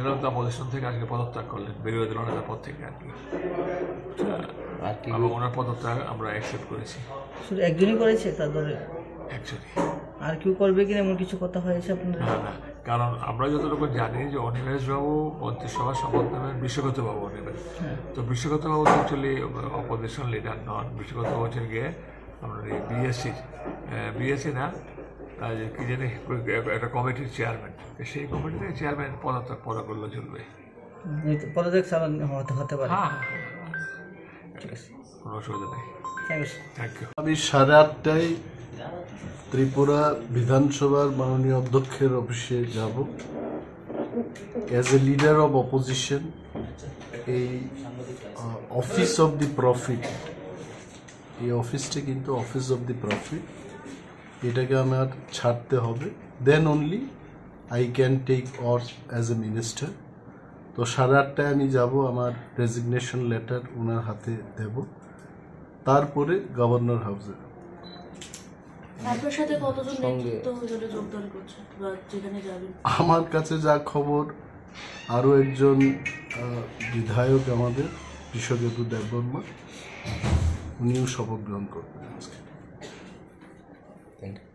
General তো opposition থেকে আজকে পদত্যাগ করলেন বিরোধী দলনেতার পদ থেকে আর কি, এবং ওনার পদত্যাগ আমরা অ্যাকসেপ্ট করেছি। শুধু একজনই করেছে তার দলে? অ্যাকচুয়ালি আর কেউ করবে কিনা এমন কিছু কথা হয়েছে আপনাদের? না, কারণ আমরা যতটুকু জানি যে অনিমেষবাবু মন্ত্রিসভার শপথ নেবেন, বিশ্বগতবাবু নেবেন। তো বিশ্বগতবাবু তো অ্যাকচুয়ালি অপোজিশন লিডার নন, বিশ্বগতবাবু হচ্ছেন গিয়ে আপনার এই বিএসসি না কি জানি একটা কমিটির চেয়ারম্যান, সেই কমিটিতে চেয়ারম্যান পদত্যাগ করলে চলবে। পদত্যাগ হতে পারে? হ্যাঁ, কোনো অসুবিধা নেই। Thank you. আমি 8:30টায় ত্রিপুরা বিধানসভার মাননীয় অধ্যক্ষের অফিসে যাব as a leader of opposition. এই অফিস অফ দি প্রফিট, এই অফিসটা কিন্তু অফিস অফ দি প্রফিট, এটাকে আমার ছাড়তে হবে, then only I can take off as a minister. তো 8:30টায় আমি যাব, আমার রেজিগনেশন লেটার ওনার হাতে দেব, তারপরে গভর্নর হাউসে। আমার কাছে যা খবর, আরও একজন বিধায়ক আমাদের কৃষকেতু দেববর্মা, উনিও শপথ গ্রহণ করবেন আজকে। Thank you.